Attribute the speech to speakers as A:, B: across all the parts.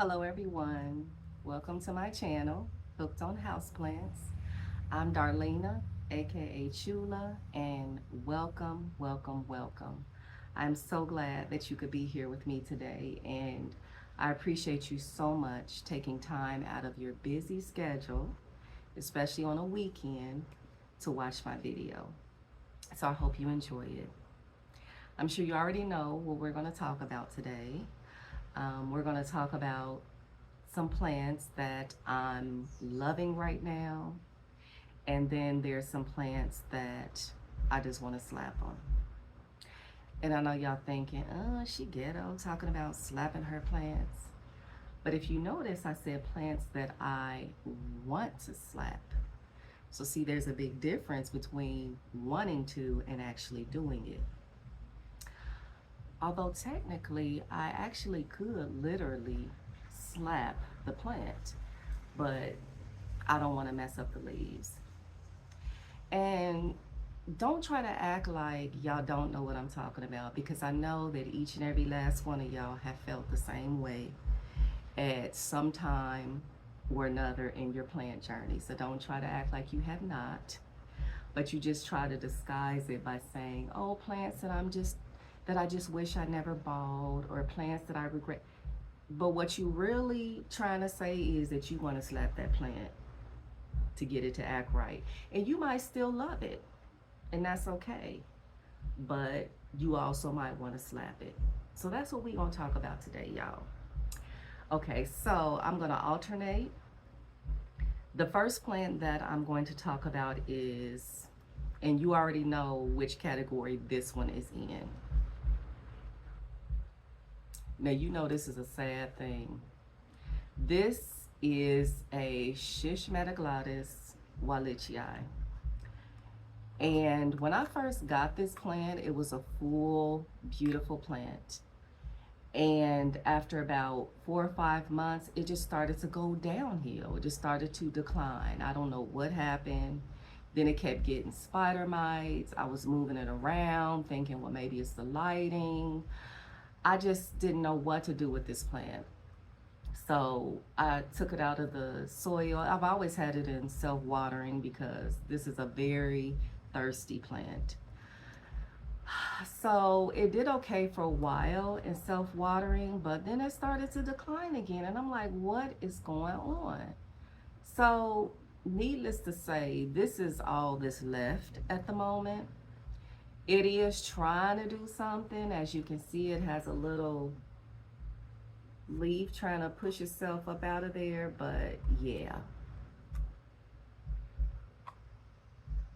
A: Hello everyone, welcome to my channel, Hooked on Houseplants. I'm Darlena, aka Chula, and welcome. I'm so glad that you could be here with me today, and I appreciate you so much taking time out of your busy schedule, especially on a weekend, to watch my video. So I hope you enjoy it. I'm sure you already know what we're going to talk about today. We're going to talk about some plants that I'm loving right now, and then there's some plants that I just want to slap on. And I know y'all thinking, oh, she ghetto talking about slapping her plants. But if you notice, I said plants that I want to slap. So see, there's a big difference between wanting to and actually doing it. Although technically, I actually could literally slap the plant, but I don't want to mess up the leaves. And don't try to act like y'all don't know what I'm talking about, because I know that each and every last one of y'all have felt the same way at some time or another in your plant journey. So don't try to act like you have not, but you just try to disguise it by saying, oh, plants that I just wish I never bought, or plants that I regret. But what you really trying to say is that you want to slap that plant to get it to act right. And you might still love it, and that's okay. But you also might want to slap it. So that's what we're going to talk about today, y'all. Okay, so I'm going to alternate. The first plant that I'm going to talk about is, and you already know which category this one is in. Now, you know this is a sad thing. This is a Shish Metaglatis Wallachii. And when I first got this plant, it was a full, beautiful plant. And after about 4 or 5 months, it just started to go downhill. It just started to decline. I don't know what happened. Then it kept getting spider mites. I was moving it around, thinking, well, maybe it's the lighting. I just didn't know what to do with this plant. So I took it out of the soil. I've always had it in self-watering because this is a very thirsty plant. So it did okay for a while in self-watering, but then it started to decline again. And I'm like, what is going on? So needless to say, this is all that's left at the moment. It is trying to do something. As you can see, it has a little leaf trying to push itself up out of there, but yeah.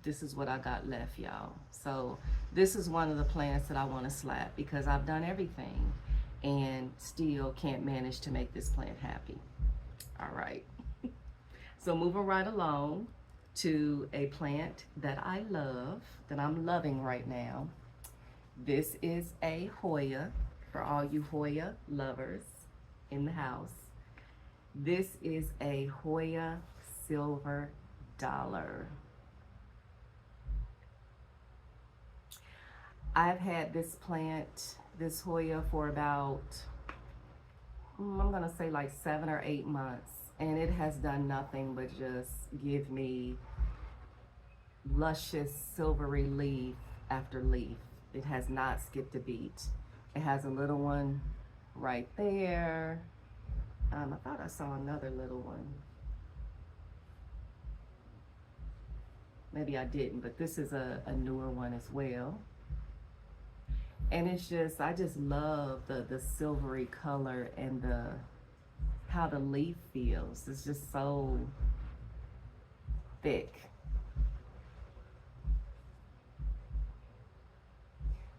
A: This is what I got left, y'all. So this is one of the plants that I want to slap because I've done everything and still can't manage to make this plant happy. All right. So moving right along to a plant that I love, that I'm loving right now. This is a Hoya, for all you Hoya lovers in the house. This is a Hoya Silver Dollar. I've had this plant, this Hoya, for about, I'm gonna say like 7 or 8 months, and it has done nothing but just give me luscious silvery leaf after leaf. It has not skipped a beat. It has a little one right there. I thought I saw another little one. Maybe I didn't, but this is a newer one as well. And it's just, I just love the silvery color and how the leaf feels. It's just so thick.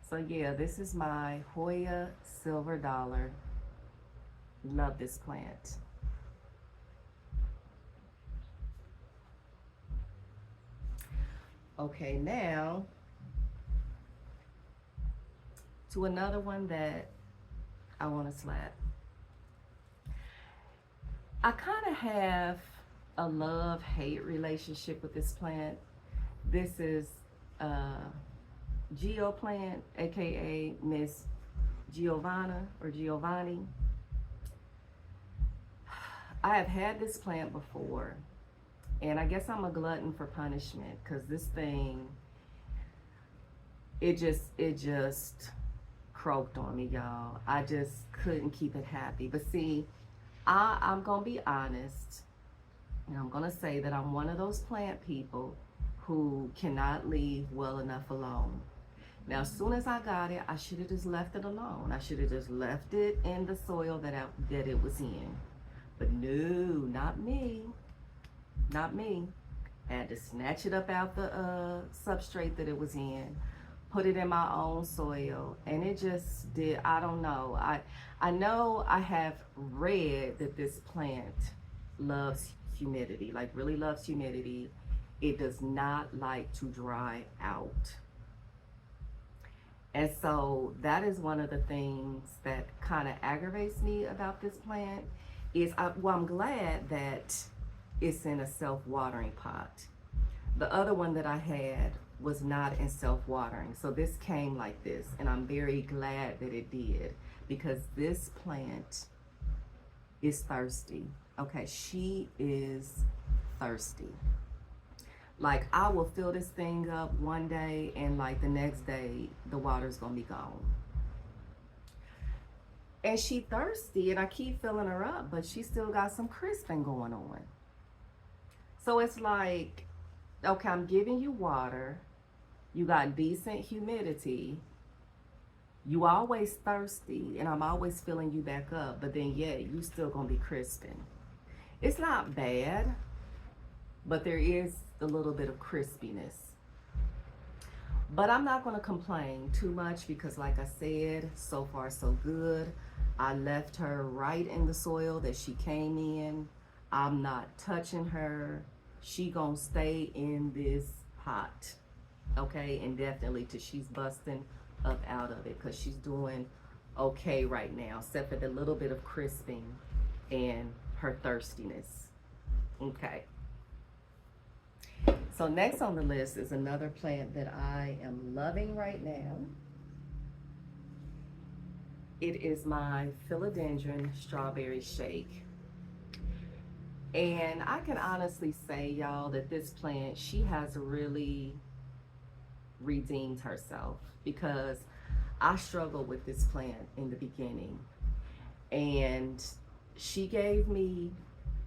A: So yeah, this is my Hoya Silver Dollar. Love this plant. Okay, now to another one that I want to slap. I kind of have a love-hate relationship with this plant. This is Geo plant, aka Miss Giovanna or Giovanni. I have had this plant before, and I guess I'm a glutton for punishment because this thing, it just croaked on me, y'all. I just couldn't keep it happy. But see, I'm gonna be honest, and I'm gonna say that I'm one of those plant people who cannot leave well enough alone. Now, as soon as I got it, I should have just left it alone. I should have just left it in the soil that it was in. But no, not me. Not me. I had to snatch it up out the substrate that it was in, put it in my own soil, and it just did. I don't know. I know I have read that this plant loves humidity, like really loves humidity. It does not like to dry out. And so that is one of the things that kind of aggravates me about this plant is I'm glad that it's in a self-watering pot. The other one that I had was not in self-watering. So this came like this, and I'm very glad that it did because this plant is thirsty. Okay, she is thirsty. Like I will fill this thing up one day and like the next day the water's gonna be gone. And she thirsty and I keep filling her up, but she still got some crisping going on. So it's like, okay, I'm giving you water, you got decent humidity, you always thirsty, and I'm always filling you back up, but then yeah, you still gonna be crisping. It's not bad, but there is a little bit of crispiness. But I'm not gonna complain too much because like I said, so far so good. I left her right in the soil that she came in. I'm not touching her. She gonna stay in this pot, okay, indefinitely till she's busting up out of it because she's doing okay right now, except for the little bit of crisping and her thirstiness. Okay. So next on the list is another plant that I am loving right now. It is my philodendron strawberry shake. And I can honestly say, y'all, that this plant, she has really redeemed herself because I struggled with this plant in the beginning. And she gave me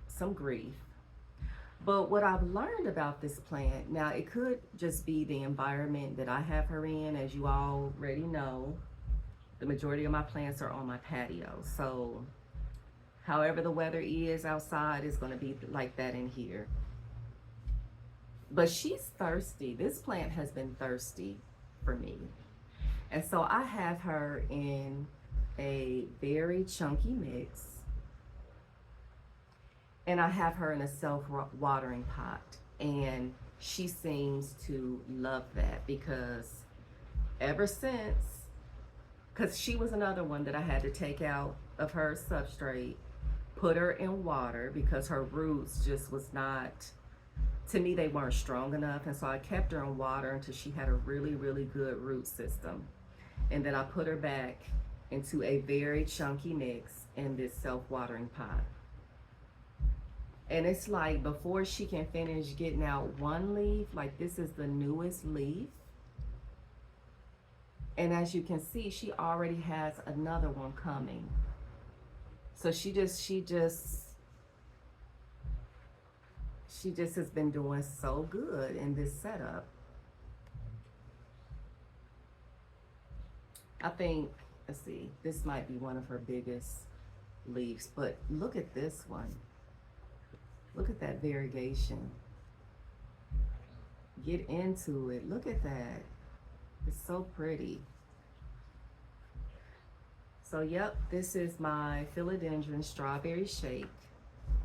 A: some grief. But what I've learned about this plant, now it could just be the environment that I have her in. As you already know, the majority of my plants are on my patio. So however the weather is outside is gonna be like that in here. But she's thirsty. This plant has been thirsty for me. And so I have her in a very chunky mix. And I have her in a self-watering pot. And she seems to love that because ever since, because she was another one that I had to take out of her substrate, put her in water because her roots just was not, to me, they weren't strong enough. And so I kept her in water until she had a really, really good root system. And then I put her back into a very chunky mix in this self-watering pot. And it's like before she can finish getting out one leaf, like this is the newest leaf. And as you can see, she already has another one coming. So she just has been doing so good in this setup. I think, let's see, this might be one of her biggest leaves, but look at this one. Look at that variegation. Get into it. Look at that. It's so pretty. So yep, this is my philodendron strawberry shake,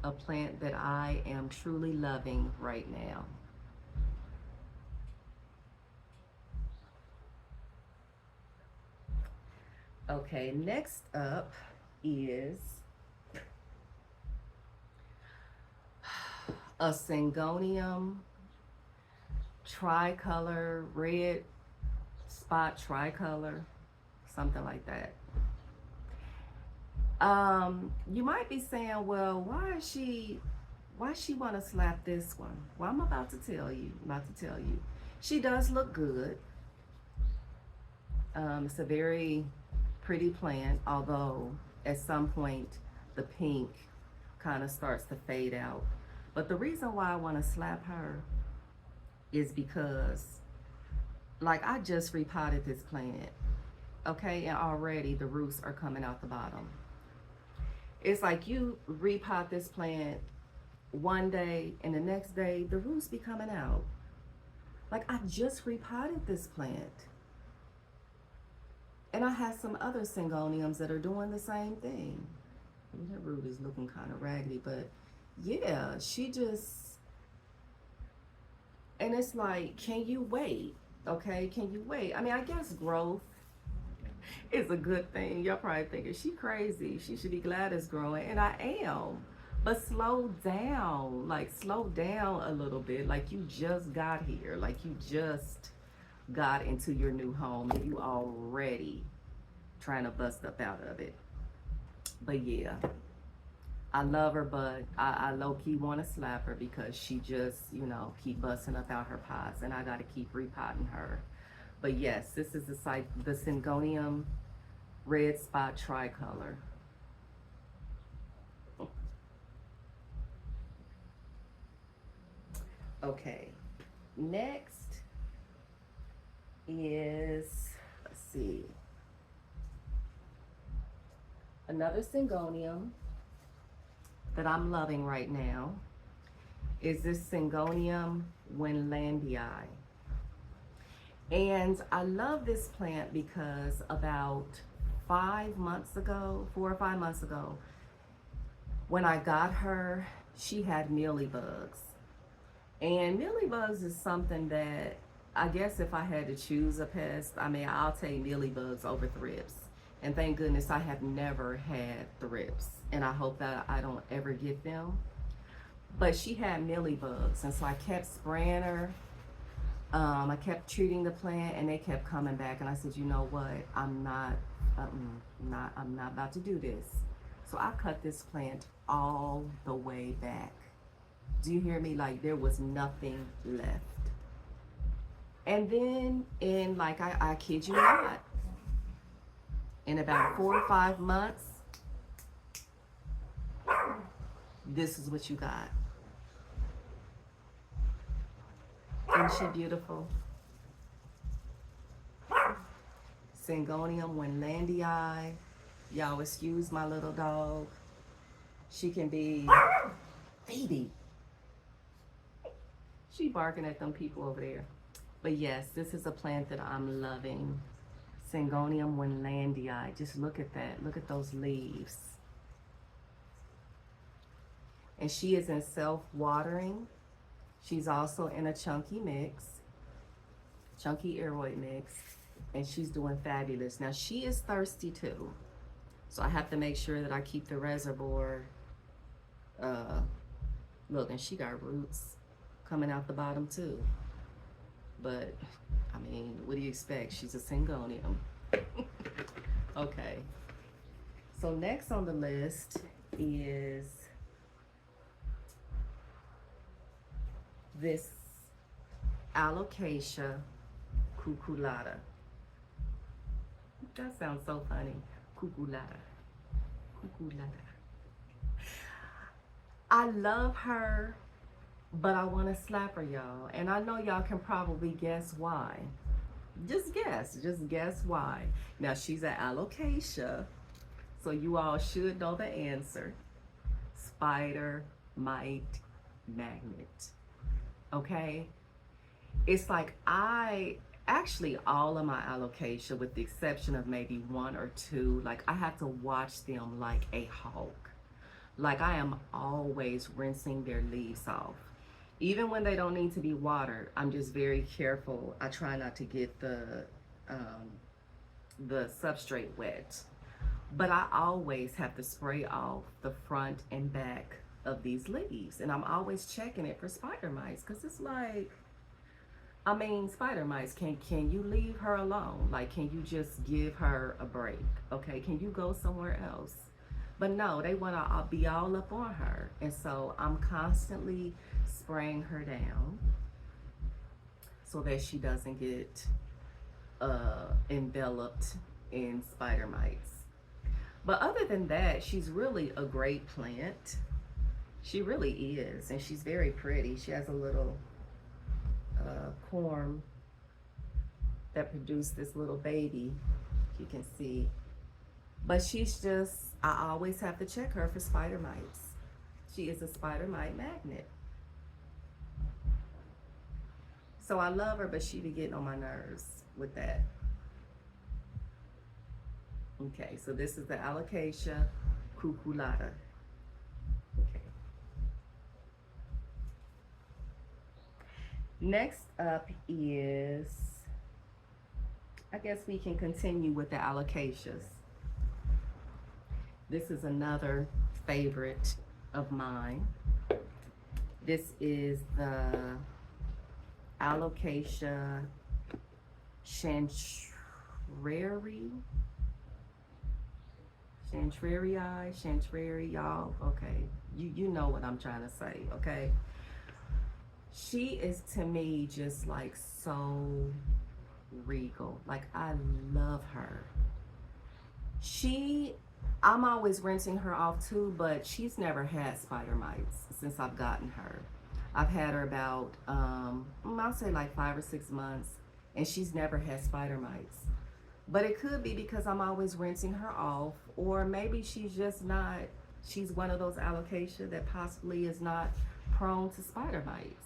A: a plant that I am truly loving right now. Okay, next up is a Syngonium tricolor, red spot tricolor, something like that. You might be saying, well, why she want to slap this one? Well, I'm about to tell you. I'm about to tell you. She does look good. It's a very pretty plant, although at some point the pink kind of starts to fade out. But the reason why I want to slap her is because, like, I just repotted this plant, okay, and already the roots are coming out the bottom. It's like you repot this plant one day and the next day the roots be coming out. Like, I just repotted this plant. And I have some other syngoniums that are doing the same thing. That root is looking kind of raggedy, but yeah, she just, and it's like, can you wait? Okay, can you wait? I mean, I guess growth is a good thing. Y'all probably thinking she crazy. She should be glad it's growing, and I am. But slow down, like slow down a little bit. Like you just got here, like you just got into your new home, and you already trying to bust up out of it. But yeah, I love her, but I low-key want to slap her because she just, keep busting up out her pots, and I got to keep repotting her. But yes, this is the Syngonium Red Spot Tricolor. Okay, next is, let's see, another Syngonium that I'm loving right now is this Syngonium Winlandii. And I love this plant because about 4 or 5 months ago, when I got her, she had mealybugs. And mealybugs is something that I guess if I had to choose a pest, I mean, I'll take mealybugs over thrips. And thank goodness I have never had thrips. And I hope that I don't ever get them. But she had mealybugs. And so I kept spraying her. I kept treating the plant and they kept coming back. And I said, you know what? I'm not about to do this. So I cut this plant all the way back. Do you hear me? Like there was nothing left. And then in like, I kid you not, in about 4 or 5 months, this is what you got. Isn't she beautiful? Syngonium Winlandii. Y'all excuse my little dog. She can be Phoebe. She barking at them people over there. But yes, this is a plant that I'm loving. Syngonium Winlandii. Just look at that. Look at those leaves. And she is in self-watering. She's also in a chunky aeroid mix. And she's doing fabulous. Now she is thirsty too. So I have to make sure that I keep the reservoir. Look, and she got roots coming out the bottom too. But I mean, what do you expect? She's a Syngonium. Okay. So next on the list is this Alocasia cucullata. That sounds so funny. Cucullata. I love her, but I want to slap her, y'all. And I know y'all can probably guess why. Just guess why. Now, she's an alocasia, so you all should know the answer. Spider mite magnet. Okay? It's like actually all of my alocasia, with the exception of maybe 1 or 2, like I have to watch them like a hawk. Like I am always rinsing their leaves off. Even when they don't need to be watered, I'm just very careful. I try not to get the substrate wet. But I always have to spray off the front and back of these leaves. And I'm always checking it for spider mites, because it's like, I mean, spider mites, can you leave her alone? Like, can you just give her a break? Okay, can you go somewhere else? But no, they want to be all up on her. And so I'm constantly spraying her down so that she doesn't get enveloped in spider mites. But other than that, she's really a great plant. She really is. And she's very pretty. She has a little corm that produced this little baby, you can see. But she's just, I always have to check her for spider mites. She is a spider mite magnet. So I love her, but she be getting on my nerves with that. Okay, so this is the Alocasia cuculata. Okay. Next up is, I guess we can continue with the alocasias. This is another favorite of mine. This is the Alocasia chantrari, y'all. Okay, you know what I'm trying to say, okay? She is, to me, just like so regal. Like, I love her. I'm always rinsing her off too, but she's never had spider mites since I've gotten her. I've had her about, I'll say like 5 or 6 months, and she's never had spider mites. But it could be because I'm always rinsing her off, or maybe she's just not, she's one of those alocasia that possibly is not prone to spider mites,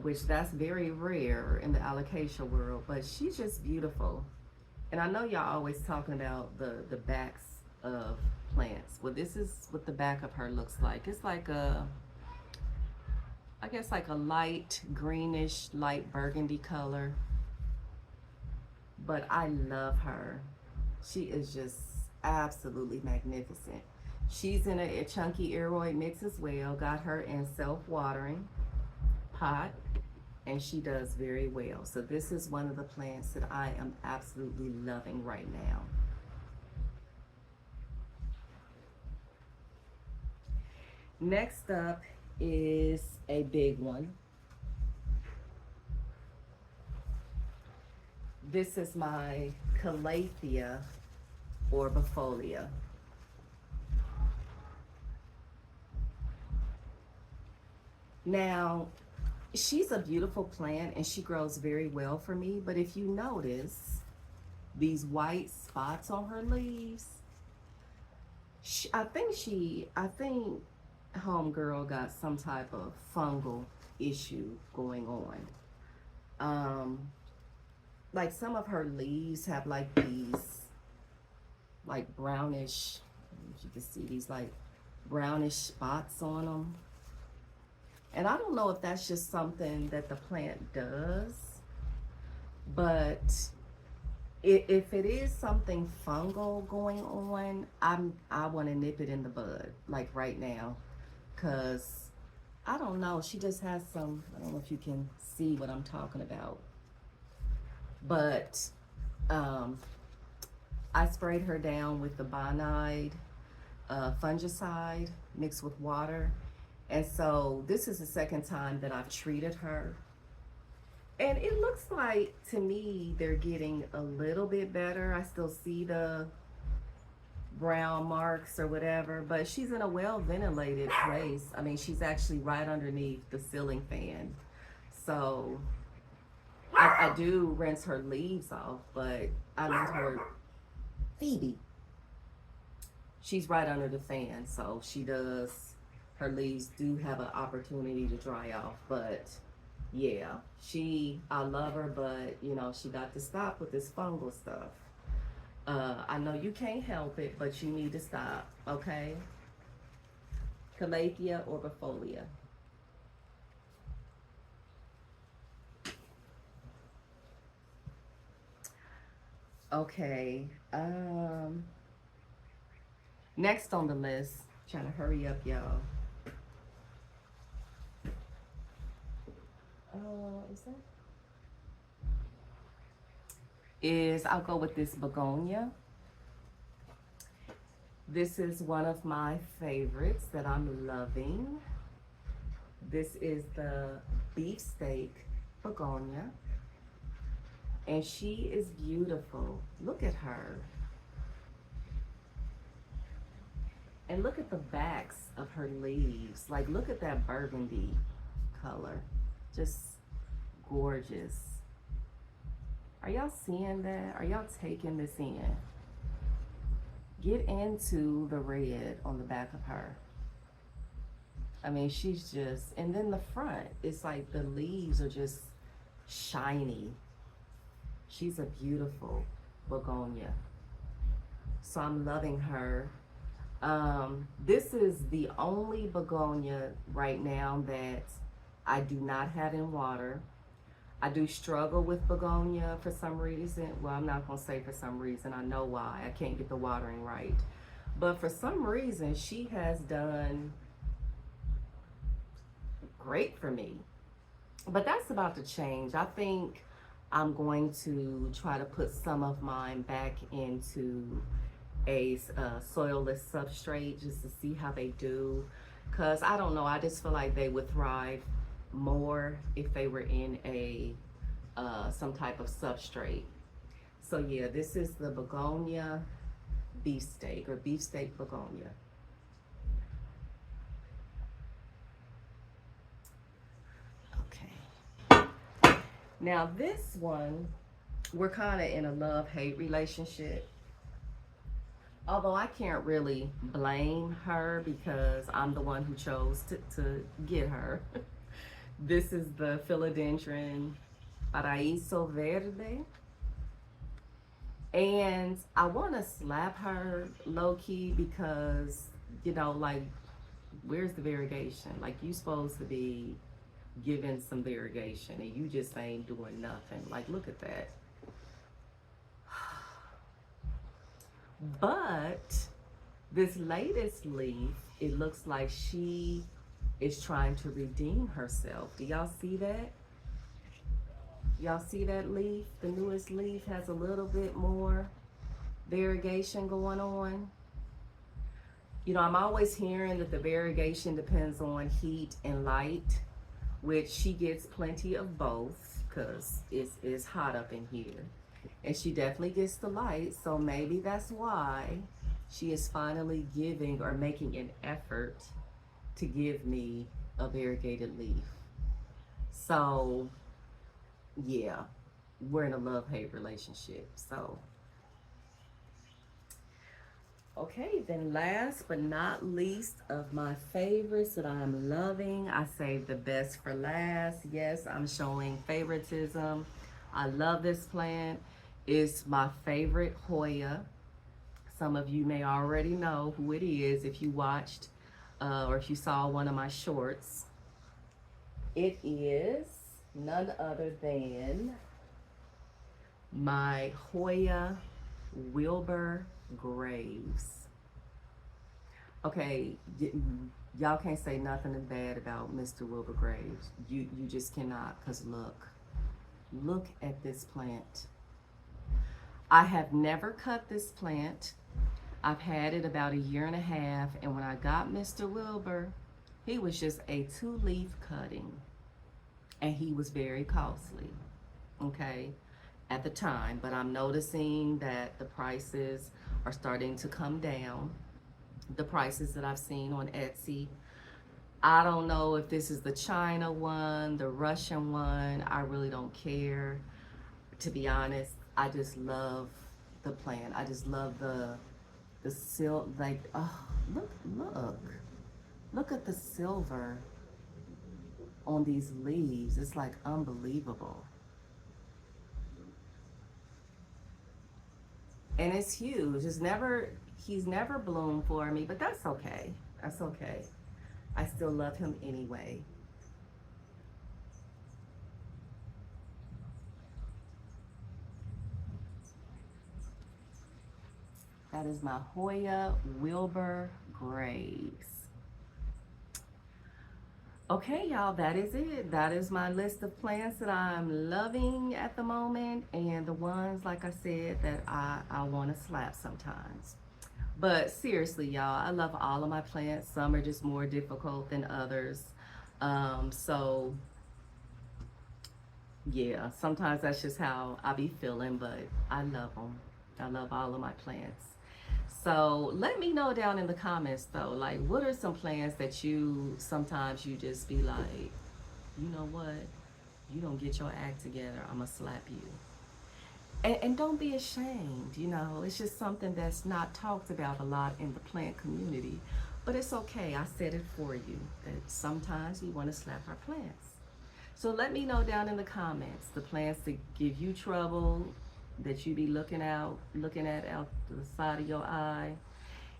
A: which that's very rare in the alocasia world, but she's just beautiful. And I know y'all always talking about the backs of plants. Well, this is what the back of her looks like. It's like I guess like a light greenish, light burgundy color. But I love her. She is just absolutely magnificent. She's in a chunky aeroid mix as well. Got her in self-watering pot, and she does very well. So this is one of the plants that I am absolutely loving right now. Next up is a big one. This is my Calathea orbifolia. Now, she's a beautiful plant and she grows very well for me, but if you notice these white spots on her leaves, I think homegirl got some type of fungal issue going on. Like some of her leaves have like these like brownish, you can see these like brownish spots on them. And I don't know if that's just something that the plant does, but if it is something fungal going on, I want to nip it in the bud, like right now, because I don't know, she just has some, I don't know if you can see what I'm talking about, but I sprayed her down with the bonide fungicide mixed with water. And so this is the second time that I've treated her. And it looks like, to me, they're getting a little bit better. I still see the brown marks or whatever, but she's in a well-ventilated place. I mean, she's actually right underneath the ceiling fan. So I do rinse her leaves off, but I let her, Phoebe, she's right under the fan, so she does, her leaves do have an opportunity to dry off. But yeah, I love her, but you know, she got to stop with this fungal stuff. I know you can't help it, but you need to stop, okay? Calathea orbifolia. Okay, next on the list, trying to hurry up, y'all. Is that? I'll go with this begonia. This is one of my favorites that I'm loving. This is the beefsteak begonia, and she is beautiful. Look at her. And look at the backs of her leaves. Like, look at that burgundy color. Just gorgeous. Are y'all seeing that? Are y'all taking this in? Get into the red on the back of her. I mean, she's just, and then the front, it's like the leaves are just shiny. She's a beautiful begonia. So I'm loving her. This is the only begonia right now that I do not have in water. I do struggle with begonia for some reason. Well, I'm not going to say for some reason. I know why. I can't get the watering right. But for some reason, she has done great for me. But that's about to change. I think I'm going to try to put some of mine back into a soilless substrate just to see how they do. Because I don't know, I just feel like they would thrive more if they were in a some type of substrate. So yeah, this is the begonia beefsteak, or beefsteak begonia. Okay. Now this one, we're kind of in a love-hate relationship. Although I can't really blame her because I'm the one who chose to get her. This is the philodendron Paraíso Verde. And I want to slap her low-key because, you know, like, where's the variegation? Like, you supposed to be giving some variegation and you just ain't doing nothing. Like, look at that. But this latest leaf, it looks like she is trying to redeem herself. Do y'all see that? Y'all see that leaf? The newest leaf has a little bit more variegation going on. You know, I'm always hearing that the variegation depends on heat and light, which she gets plenty of both because it's hot up in here. And she definitely gets the light, so maybe that's why she is finally giving or making an effort to give me a variegated leaf. So, yeah, we're in a love-hate relationship. So, okay, then last but not least of my favorites that I'm loving, I saved the best for last. Yes, I'm showing favoritism. I love this plant. It's my favorite Hoya. Some of you may already know who it is if you watched or if you saw one of my shorts. It is none other than my Hoya Wilbur Graves. Okay, y'all can't say nothing bad about Mr. Wilbur Graves. You just cannot, because look at this plant. I have never cut this plant. I've had it about a year and a half, and when I got Mr. Wilbur, he was just a 2-leaf cutting, and he was very costly, okay, at the time. But I'm noticing that the prices are starting to come down, the prices that I've seen on Etsy. I don't know if this is the China one, the Russian one. I really don't care, to be honest. I just love the plant. I just love the silk, like, oh, look at the silver on these leaves. It's like unbelievable. And it's huge. He's never bloomed for me, but that's okay. That's okay. I still love him anyway. That is my Hoya Wilbur Graves. Okay, y'all, that is it. That is my list of plants that I'm loving at the moment, and the ones, like I said, that I want to slap sometimes. But seriously, y'all, I love all of my plants. Some are just more difficult than others. So yeah, sometimes that's just how I be feeling, but I love them. I love all of my plants. So let me know down in the comments though, like what are some plants that you sometimes you just be like, you know what, you don't get your act together, I'ma slap you. And don't be ashamed, you know, it's just something that's not talked about a lot in the plant community. But it's okay, I said it for you, that sometimes we want to slap our plants. So let me know down in the comments the plants that give you trouble, that you be looking at out the side of your eye,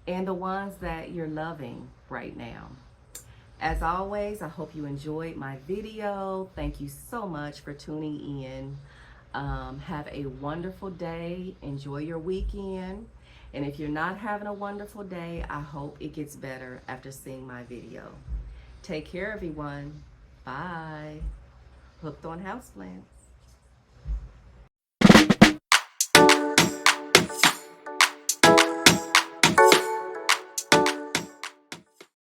A: and the ones that you're loving right now. As always, I hope you enjoyed my video. Thank you so much for tuning in. Have a wonderful day. Enjoy your weekend. And if you're not having a wonderful day, I hope it gets better after seeing my video. Take care, everyone. Bye. Hooked on houseplants.